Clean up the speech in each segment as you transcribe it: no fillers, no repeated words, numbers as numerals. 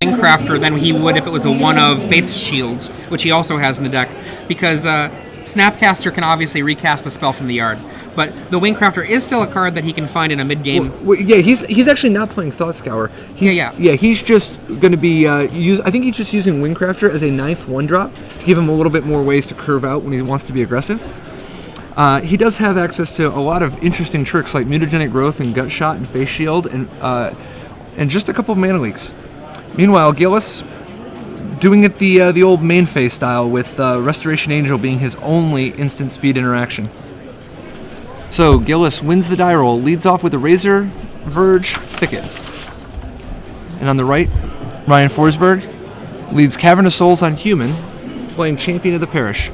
Wingcrafter than he would if it was a one of Faith's Shields, which he also has in the deck, because Snapcaster can obviously recast a spell from the yard, but the Wingcrafter is still a card that he can find in a mid-game. Well, yeah, he's actually not playing Thought Scour. Yeah, he's just going to be I think he's just using Wingcrafter as a 9th 1-drop to give him a little bit more ways to curve out when he wants to be aggressive. He does have access to a lot of interesting tricks like Mutagenic Growth and Gut Shot and Face Shield and just a couple of mana leaks. Meanwhile, Gillis doing it the old main phase style with Restoration Angel being his only instant speed interaction. So Gillis wins the die roll, leads off with a Razor Verge Thicket. And on the right, Ryan Forsberg leads Cavern of Souls on Human, playing Champion of the Parish.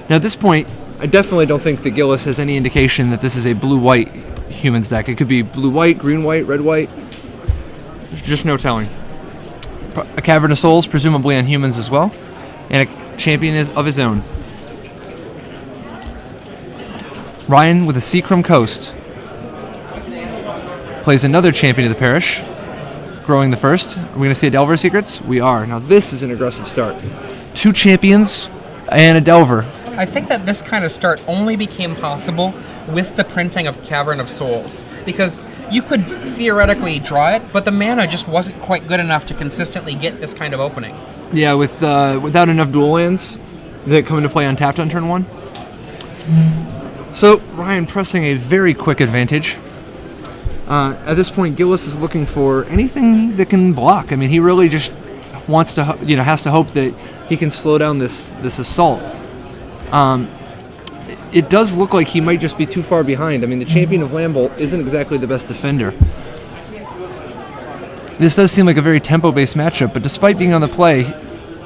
Now at this point, I definitely don't think that Gillis has any indication that this is a blue-white Humans deck. It could be blue-white, green-white, red-white. There's just no telling. A Cavern of Souls, presumably on Humans as well, and a champion of his own. Ryan with a Seacrum Coast plays another Champion of the Parish, growing the first. Are we going to see a Delver Secrets? We are. Now this is an aggressive start. 2 champions and a Delver. I think that this kind of start only became possible with the printing of Cavern of Souls, because you could theoretically draw it, but the mana just wasn't quite good enough to consistently get this kind of opening. Yeah, without enough dual lands that come into play untapped on turn 1. So Ryan pressing a very quick advantage. At this point, Gillis is looking for anything that can block. I mean, he really just wants to, has to hope that he can slow down this assault. It does look like he might just be too far behind. I mean, the Champion of Lambbolt isn't exactly the best defender. This does seem like a very tempo-based matchup, but despite being on the play,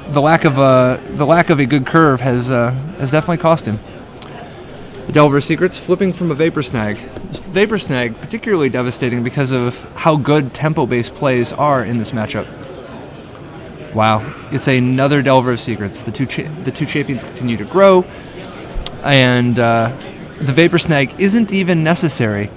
the lack of a good curve has definitely cost him. The Delver Secrets flipping from a Vapor Snag. This Vapor Snag particularly devastating because of how good tempo-based plays are in this matchup. Wow, it's another Delver of Secrets. The two champions continue to grow, and the Vapor Snag isn't even necessary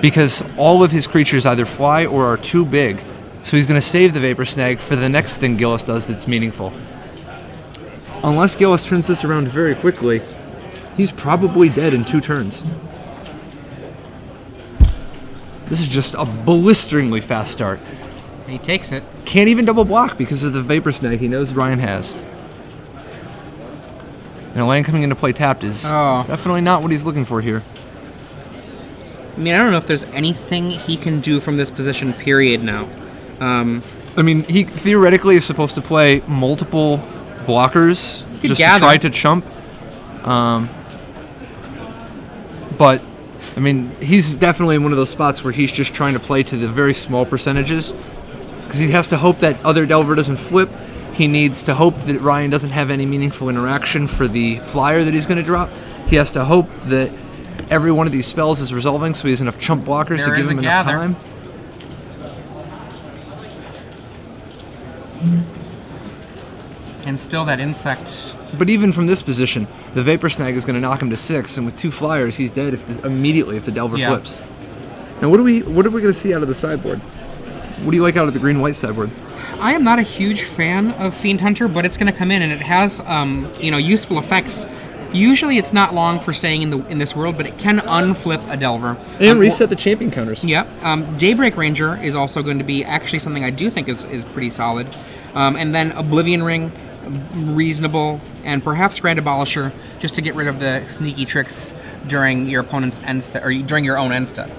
because all of his creatures either fly or are too big. So he's going to save the Vapor Snag for the next thing Gillis does that's meaningful. Unless Gillis turns this around very quickly, he's probably dead in 2 turns. This is just a blisteringly fast start. He takes it. Can't even double block because of the Vapor Snag he knows Ryan has. And a land coming into play tapped is definitely not what he's looking for here. I mean, I don't know if there's anything he can do from this position, period, now. I mean, he theoretically is supposed to play multiple blockers just to try to chump. But, I mean, he's definitely in one of those spots where he's just trying to play to the very small percentages. Because he has to hope that other Delver doesn't flip. He needs to hope that Ryan doesn't have any meaningful interaction for the flyer that he's going to drop. He has to hope that every one of these spells is resolving so he has enough chump blockers to give him enough time. And still that insect. But even from this position, the Vapor Snag is going to knock him to 6, and with 2 flyers, he's dead immediately if the Delver flips. Now, what are we going to see out of the sideboard? What do you like out of the green-white sideboard? I am not a huge fan of Fiend Hunter, but it's going to come in and it has, useful effects. Usually, it's not long for staying in this world, but it can unflip a Delver and reset the champion counters. Yep. Daybreak Ranger is also going to be actually something I do think is pretty solid, and then Oblivion Ring, reasonable, and perhaps Grand Abolisher just to get rid of the sneaky tricks during your opponent's end step or during your own end step.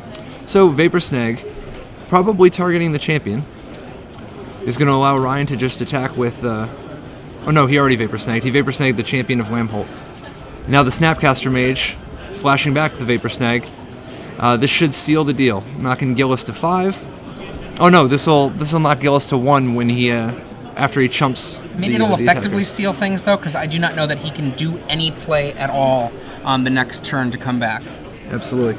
So Vapor Snag, probably targeting the champion, is going to allow Ryan to just attack with. Oh no, he already Vapor Snagged. He Vapor Snagged the Champion of Lambholt. Now the Snapcaster Mage, flashing back the Vapor Snag. This should seal the deal, knocking Gillis to 5. Oh no, this will knock Gillis to 1 when he after he chumps. Maybe it'll effectively seal things though, because I do not know that he can do any play at all on the next turn to come back. Absolutely.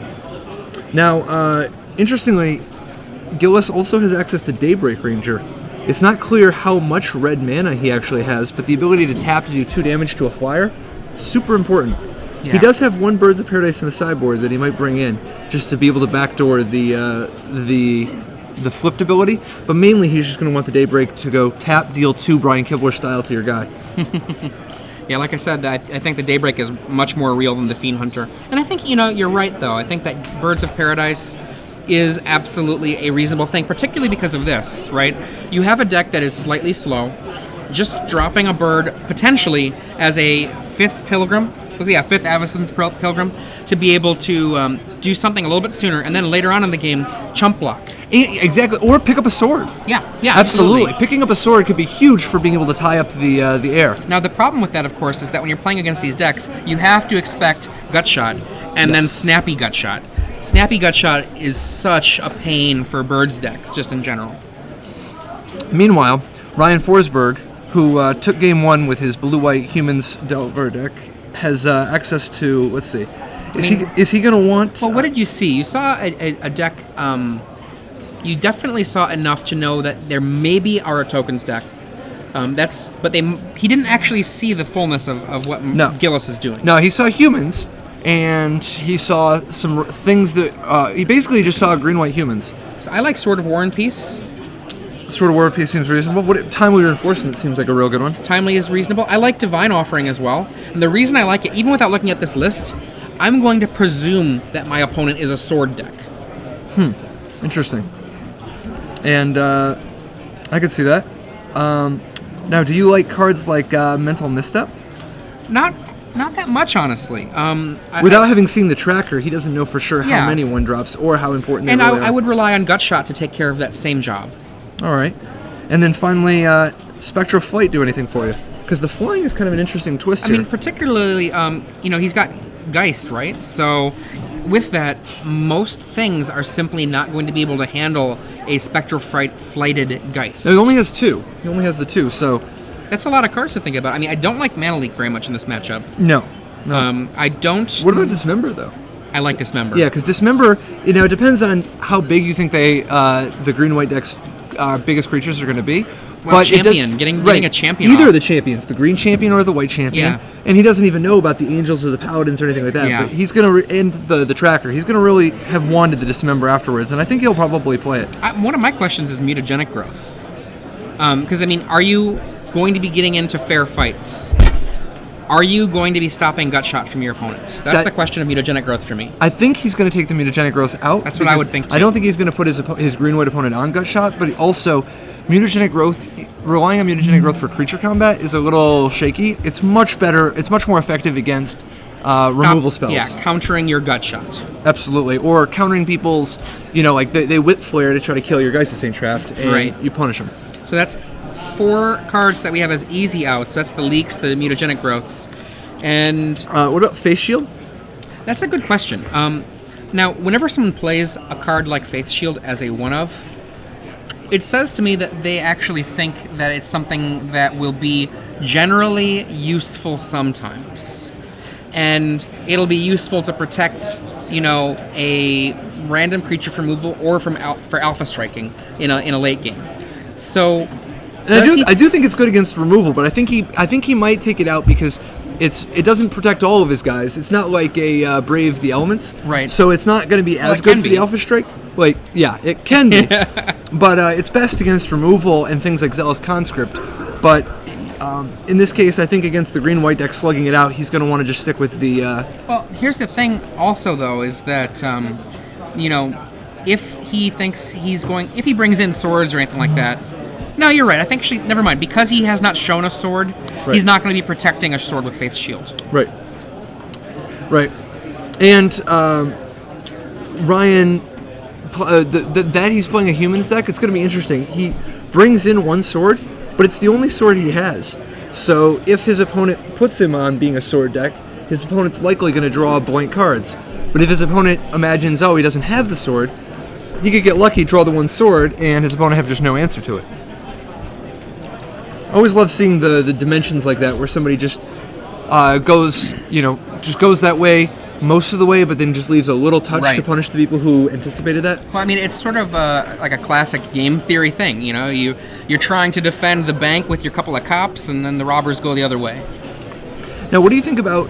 Now, interestingly, Gillis also has access to Daybreak Ranger. It's not clear how much red mana he actually has, but the ability to tap to do 2 damage to a flyer, super important. Yeah. He does have 1 Birds of Paradise in the sideboard that he might bring in, just to be able to backdoor the the flipped ability, but mainly he's just going to want the Daybreak to go tap, deal 2 Brian Kibler style to your guy. Yeah, like I said, I think the Daybreak is much more real than the Fiend Hunter. And I think, you're right, though. I think that Birds of Paradise is absolutely a reasonable thing, particularly because of this, right? You have a deck that is slightly slow. Just dropping a bird, potentially, as a 5th Pilgrim, 5th Avacyn's Pilgrim, to be able to do something a little bit sooner, and then later on in the game, chump block. Exactly, or pick up a sword. Yeah, absolutely. Picking up a sword could be huge for being able to tie up the air. Now, the problem with that, of course, is that when you're playing against these decks, you have to expect Gutshot and then Snappy Gutshot. Snappy Gutshot is such a pain for Birds decks, just in general. Meanwhile, Ryan Forsberg, who took game 1 with his blue-white humans Delver deck, has access to, let's see, is he going to want... Well, what did you see? You saw a deck, you definitely saw enough to know that there maybe are a tokens deck. He didn't actually see the fullness of what Gillis is doing. No, he saw humans, and he saw some things that, he basically just saw green-white humans. So I like Sword of War and Peace. Sword of War and Peace seems reasonable. Timely Reinforcement seems like a real good one. Timely is reasonable. I like Divine Offering as well. And the reason I like it, even without looking at this list, I'm going to presume that my opponent is a sword deck. Interesting. And I could see that. Now, do you like cards like Mental Misstep? Not that much, honestly. Without having seen the tracker, he doesn't know for sure how many 1-drops or how important they really are. I would rely on Gutshot to take care of that same job. All right. And then finally, Spectral Flight do anything for you? Because the flying is kind of an interesting twist here. I mean, particularly, he's got Geist, right? So with that, most things are simply not going to be able to handle a Spectral Flighted Geist. No, he only has 2. He only has the 2, so... That's a lot of cards to think about. I mean, I don't like Mana Leak very much in this matchup. No. I don't... What about Dismember, though? I like Dismember. Yeah, because Dismember, it depends on how big you think the green-white deck's biggest creatures are going to be. Well, but champion, getting a champion Either off. of the champions, the green champion or the white champion. Yeah. And he doesn't even know about the angels or the paladins or anything like that. Yeah. But he's going to, and the tracker, he's going to really have wanted the Dismember afterwards, and I think he'll probably play it. One of my questions is mutagenic growth. Because, are you going to be getting into fair fights? Are you going to be stopping Gutshot from your opponent? That's the question of mutagenic growth for me. I think he's going to take the mutagenic growth out. That's what I would think, too. I don't think he's going to put his green-white opponent on Gutshot, but also... Mutagenic growth, relying on mutagenic growth for creature combat is a little shaky. It's much better. It's much more effective against removal spells. Yeah, countering your Gutshot. Absolutely, or countering people's, like they whip flare to try to kill your Geist-Saint Shaft, and you punish them. So that's 4 cards that we have as easy outs. That's the leaks, the mutagenic growths, and what about Face Shield? That's a good question. Now, whenever someone plays a card like Faith Shield as a one-of, it says to me that they actually think that it's something that will be generally useful sometimes. And it'll be useful to protect, a random creature from removal or for alpha striking in a late game. So I do think it's good against removal, but I think he might take it out because it doesn't protect all of his guys. It's not like a Brave the Elements. Right. So it's not going to be as good for the Alpha Strike. It can be. But it's best against removal and things like Zealous Conscript. But in this case, I think against the green-white deck slugging it out, he's going to want to just stick with the... Well, here's the thing also, though, is that, if he thinks if he brings in swords or anything like that, no, you're right. I think never mind. Because he has not shown a sword, he's not going to be protecting a sword with Faith Shield. Right. And Ryan, that he's playing a humans deck, it's going to be interesting. He brings in 1 sword, but it's the only sword he has. So if his opponent puts him on being a sword deck, his opponent's likely going to draw blank cards. But if his opponent imagines, he doesn't have the sword, he could get lucky, draw the 1 sword, and his opponent have just no answer to it. I always love seeing the dimensions like that, where somebody just goes that way most of the way, but then just leaves a little touch to punish the people who anticipated that. Well, it's sort of like a classic game theory thing. You're trying to defend the bank with your couple of cops, and then the robbers go the other way. Now, what do you think about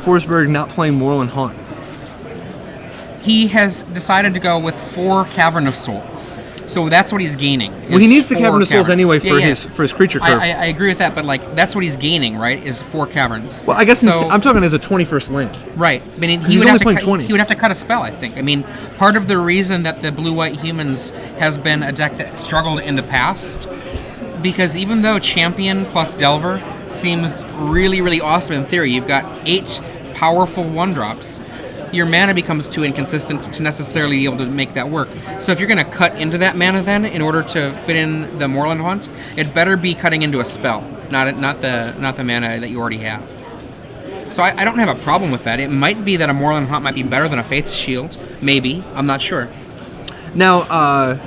Forsberg not playing Moorland Haunt? He has decided to go with 4 Cavern of Souls. So that's what he's gaining. Well, he needs the Cavern of Souls anyway for his creature curve. I agree with that, but like that's what he's gaining, right? Is 4 caverns. Well, I guess I'm talking as a 21st land. Right. I mean, he would have to cut a spell, I think. I mean, part of the reason that the blue-white humans has been a deck that struggled in the past, because even though Champion plus Delver seems really, really awesome in theory, you've got 8 powerful 1-drops. Your mana becomes too inconsistent to necessarily be able to make that work. So if you're going to cut into that mana then in order to fit in the Moorland Haunt, it better be cutting into a spell, not the mana that you already have. So I don't have a problem with that. It might be that a Moorland Haunt might be better than a Faith's Shield. Maybe. I'm not sure. Now,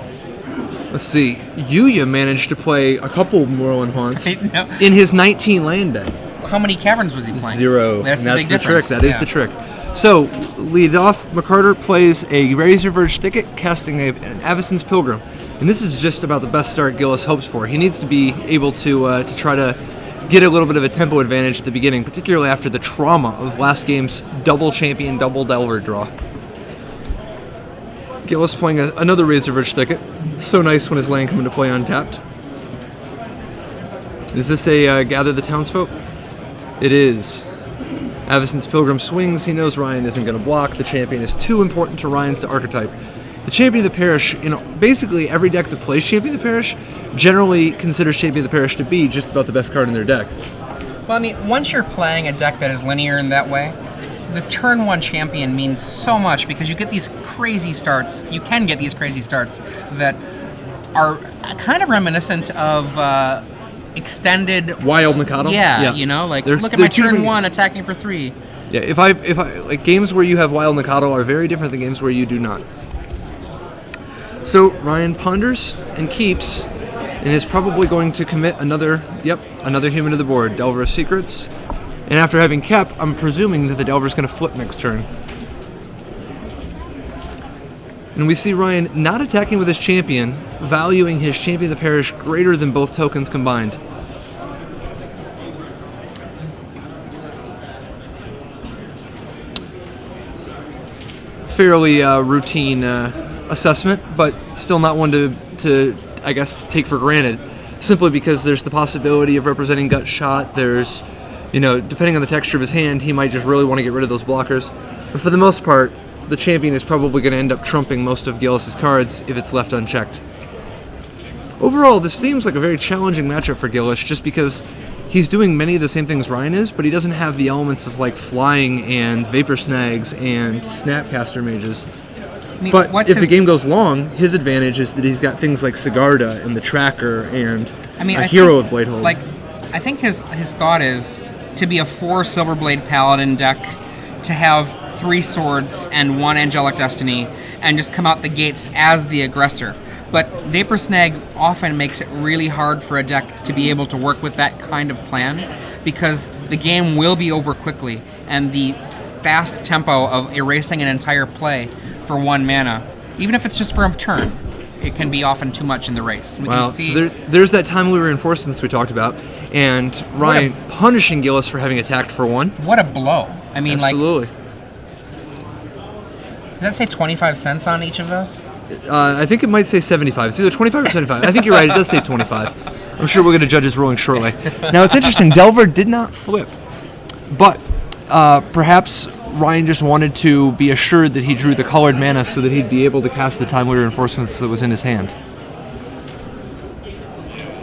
let's see. Yuya managed to play a couple Moorland Haunts in his 19 land deck. How many caverns was he playing? 0. That's the big trick. That is the trick. So, lead off, McCarter plays a Razorverge Thicket, casting an Avacyn's Pilgrim. And this is just about the best start Gillis hopes for. He needs to be able to try to get a little bit of a tempo advantage at the beginning, particularly after the trauma of last game's double Champion, double Delver draw. Gillis playing another Razorverge Thicket. So nice when his land come into play untapped. Is this a Gather the Townsfolk? It is. Avacyn's Pilgrim swings. He knows Ryan isn't going to block. The Champion is too important to Ryan's archetype. The Champion of the Parish, basically every deck that plays Champion of the Parish generally considers Champion of the Parish to be just about the best card in their deck. Well, I mean, once you're playing a deck that is linear in that way, the turn 1 Champion means so much because you get these crazy starts. You can get these crazy starts that are kind of reminiscent of extended Wild Mikado. Yeah, look at my turn 1 attacking for 3. Yeah, if I like games where you have Wild Mikado are very different than games where you do not. So Ryan ponders and keeps, and is probably going to commit another human to the board. Delver of Secrets, and after having kept, I'm presuming that the Delver is going to flip next turn. And we see Ryan not attacking with his Champion, valuing his Champion of the Parish greater than both tokens combined. Fairly routine assessment, but still not one to I guess take for granted, simply because there's the possibility of representing Gut Shot. There's, depending on the texture of his hand, he might just really want to get rid of those blockers. But for the most part, the Champion is probably going to end up trumping most of Gillis' cards if it's left unchecked. Overall, this seems like a very challenging matchup for Gillis, just because he's doing many of the same things Ryan is, but he doesn't have the elements of like flying and Vapor Snags and Snapcaster Mages. I mean, but if the game goes long, his advantage is that he's got things like Sigarda and the Tracker and a Hero of Bladehold. I think his thought is to be a 4 Silverblade Paladin deck, to have 3 swords and 1 Angelic Destiny, and just come out the gates as the aggressor. But Vapor Snag often makes it really hard for a deck to be able to work with that kind of plan, because the game will be over quickly, and the fast tempo of erasing an entire play for 1 mana, even if it's just for a turn, it can be often too much in the race. So there's that Timely Reinforcements we talked about, and Ryan punishing Gillis for having attacked for 1. What a blow. I mean, absolutely. Does that say 25 cents on each of those? I think it might say 75. It's either 25 or 75. I think you're right. It does say 25. I'm sure we're going to judge his ruling shortly. Now, it's interesting. Delver did not flip, but perhaps Ryan just wanted to be assured that he drew the colored mana so that he'd be able to cast the Timely Reinforcements that was in his hand.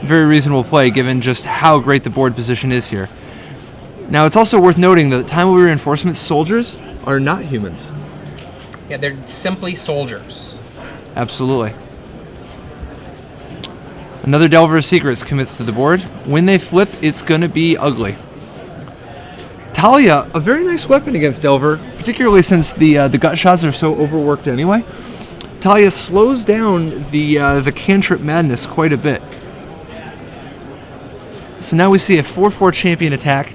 Very reasonable play, given just how great the board position is here. Now, it's also worth noting that Timely Reinforcements soldiers are not humans. Yeah, they're simply soldiers. Absolutely. Another Delver of Secrets commits to the board. When they flip, it's going to be ugly. Talia, a very nice weapon against Delver, particularly since the gut shots are so overworked anyway. Talia slows down the cantrip madness quite a bit. So now we see a 4/4 Champion attack,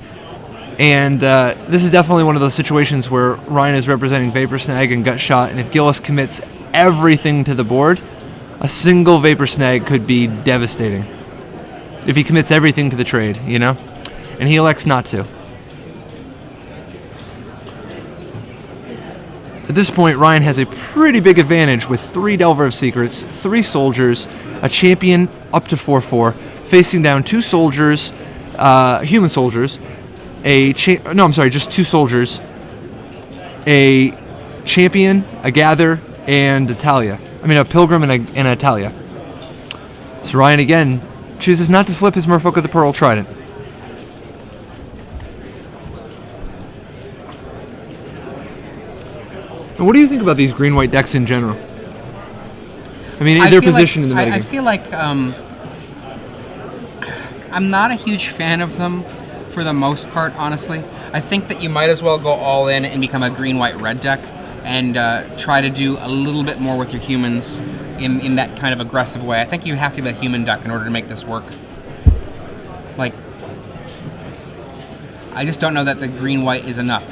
and this is definitely one of those situations where Ryan is representing Vapor Snag and Gut Shot, and if Gillis commits everything to the board, a single Vapor Snag could be devastating. If he commits everything to the trade, and he elects not to. At this point, Ryan has a pretty big advantage with 3 Delver of Secrets, 3 soldiers, a champion up to 4/4, facing down 2 soldiers, human soldiers, just 2 soldiers, a champion, a gather, and a pilgrim and a Talia. So Ryan again chooses not to flip his Merfolk of the Pearl Trident. And what do you think about these green-white decks in general? I mean, their position in the metagame. I feel like I'm not a huge fan of them for the most part, honestly. I think that you might as well go all in and become a green-white-red deck and try to do a little bit more with your humans in that kind of aggressive way. I think you have to be a human deck in order to make this work. Like, I just don't know that the green-white is enough.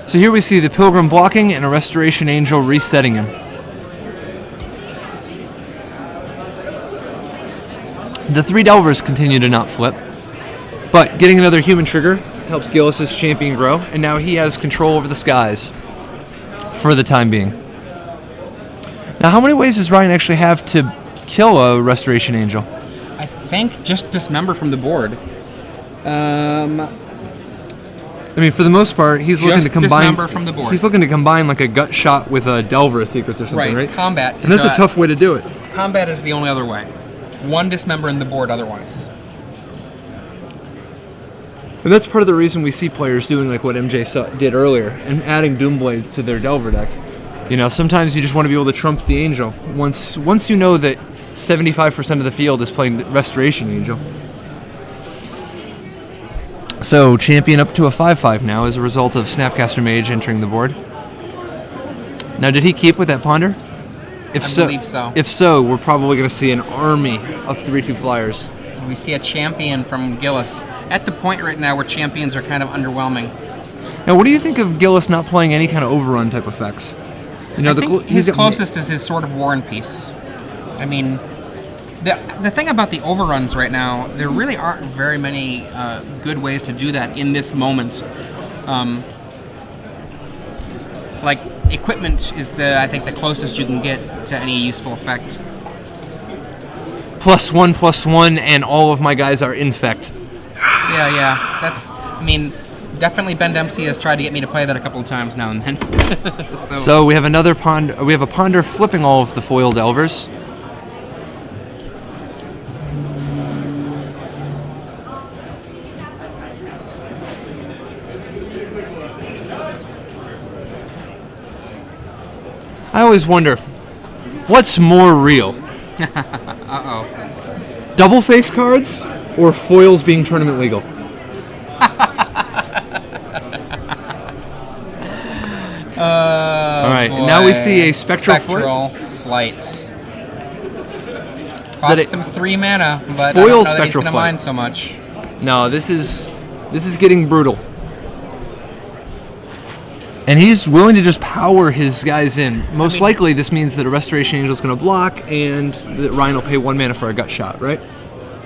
So here we see the Pilgrim blocking and a Restoration Angel resetting him. The 3 Delvers continue to not flip, but getting another human trigger helps Gillis' champion grow, and now he has control over the skies for the time being. Now, how many ways does Ryan actually have to kill a Restoration Angel? I think just dismember from the board. I mean, for the most part, he's looking to combine. Dismember from the board. He's looking to combine like a gut shot with a Delver of Secrets or something, right? Combat. And that's a tough way to do it. Combat is the only other way. 1 dismember in the board otherwise. And that's part of the reason we see players doing like what MJ did earlier and adding Doomblades to their Delver deck. You know, sometimes you just want to be able to trump the Angel. Once you know that 75% of the field is playing Restoration Angel. So, champion up to a 5/5 now as a result of Snapcaster Mage entering the board. Now, did he keep with that Ponder? I believe so. If so, we're probably going to see an army of 3/2 flyers. We see a champion from Gillis. At the point right now where champions are kind of underwhelming. Now, what do you think of Gillis not playing any kind of overrun type effects? You know, I think his closest is his Sword of War and Peace. I mean, the thing about the overruns right now, there really aren't very many good ways to do that in this moment. Like, equipment is I think the closest you can get to any useful effect. +1/+1, and all of my guys are infect. Yeah. I mean, definitely Ben Dempsey has tried to get me to play that a couple of times now and then. So we have another Ponder. We have a Ponder flipping all of the foiled Delvers. I always wonder, what's more real? Uh-oh. Double face cards or foils being tournament legal? All right, boy. now we see a Spectral Flight. Costs him 3 mana, but foil I don't know that he's Spectral going to Flight. mind so much. No, this is getting brutal. And he's willing to just power his guys in. Most likely, this means that a Restoration Angel is going to block, and that Ryan will pay 1 mana for a gut shot, right?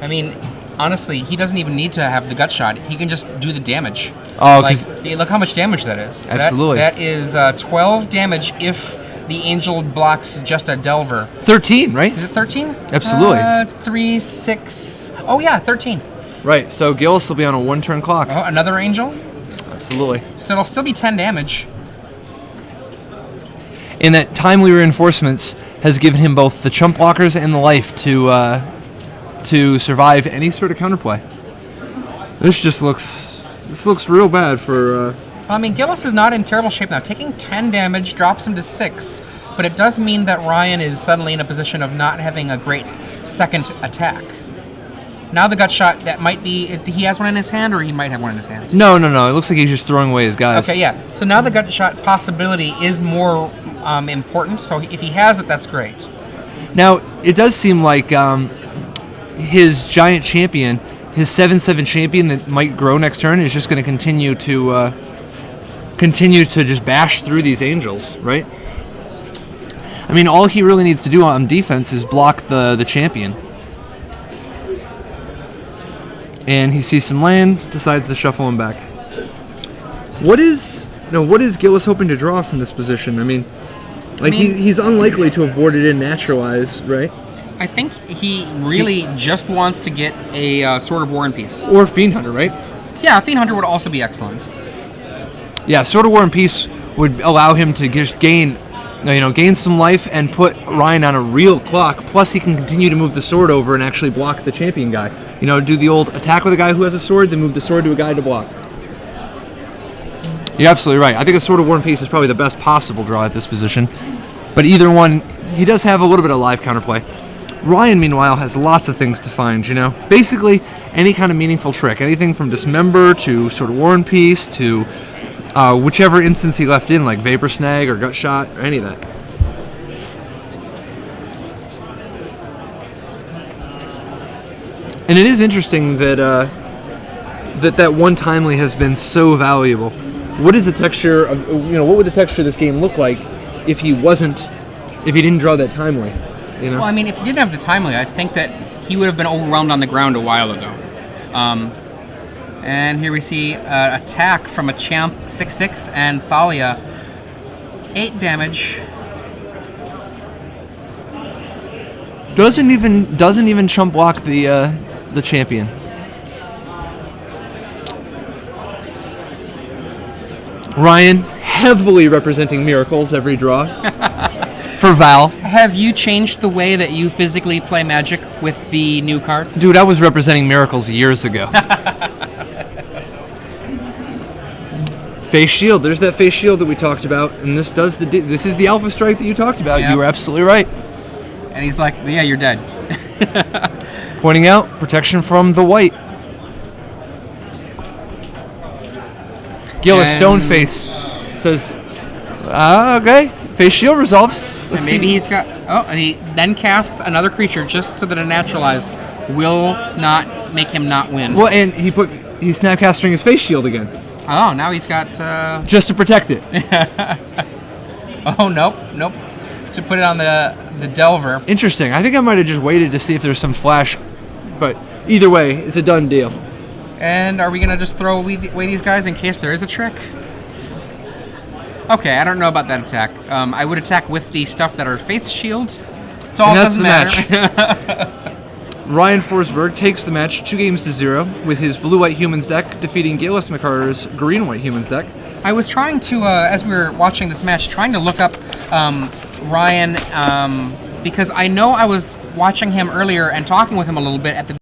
I mean, honestly, he doesn't even need to have the gut shot. He can just do the damage. Oh, like, look how much damage that is. Absolutely. That is 12 damage if the Angel blocks just a Delver. 13, right? Is it 13? Absolutely. 3, 6. Oh, yeah, 13. Right, so Gillis will be on a 1-turn clock. Oh, another Angel? Absolutely. So it'll still be 10 damage. And that timely reinforcements has given him both the chump blockers and the life to survive any sort of counterplay. This looks real bad for. I mean, Gillis is not in terrible shape now. Taking 10 damage drops him to 6, but it does mean that Ryan is suddenly in a position of not having a great second attack. Now the gut shot, that might be, he has one in his hand, or he might have one in his hand? No. It looks like he's just throwing away his guys. Okay, yeah. So now the gut shot possibility is more important, so if he has it, that's great. Now, it does seem like his giant champion, his 7/7 champion that might grow next turn, is just going to continue to just bash through these angels, right? I mean, all he really needs to do on defense is block the champion. And he sees some land, decides to shuffle him back. What is Gillis hoping to draw from this position? I mean, Like, he's unlikely to have boarded in Naturalize, right? I think he really just wants to get a Sword of War and Peace. Or Fiend Hunter, right? Yeah, Fiend Hunter would also be excellent. Yeah, Sword of War and Peace would allow him to just gain some life and put Ryan on a real clock. Plus, he can continue to move the sword over and actually block the champion guy. Do the old attack with a guy who has a sword, then move the sword to a guy to block. You're absolutely right. I think a Sword of War and Peace is probably the best possible draw at this position. But either one, he does have a little bit of live counterplay. Ryan, meanwhile, has lots of things to find, Basically, any kind of meaningful trick. Anything from Dismember to Sword of War and Peace to whichever instance he left in, like Vapor Snag or Gut Shot or any of that. And it is interesting that that one timely has been so valuable. What is the texture of what would the texture of this game look like if he didn't draw that timely? Well, I mean, if he didn't have the timely, I think that he would have been overwhelmed on the ground a while ago. And here we see attack from a champ 6/6 and Thalia, 8 damage. Doesn't even chump block the champion. Ryan heavily representing miracles every draw for Val. Have you changed the way that you physically play Magic with the new cards? Dude, I was representing miracles years ago. Face shield. There's that face shield that we talked about, and this is the Alpha Strike that you talked about. Yep. You were absolutely right. And he's like, yeah, you're dead. Pointing out protection from the white. Gillis Stoneface says, okay, face shield resolves. And maybe he's got, and he then casts another creature just so that a Naturalize will not make him not win. Well, and he's snapcasting his face shield again. Oh, now he's got... just to protect it. Oh, nope. To put it on the Delver. Interesting. I think I might have just waited to see if there's some flash, but either way, it's a done deal. And are we going to just throw away these guys in case there is a trick? Okay, I don't know about that attack. I would attack with the stuff that are Faith's Shield. It's all doesn't matter. Ryan Forsberg takes the match 2-0 with his Blue-White Humans deck, defeating Gillis McCarter's Green-White Humans deck. I was trying to, as we were watching this match, trying to look up Ryan, because I know I was watching him earlier and talking with him a little bit at the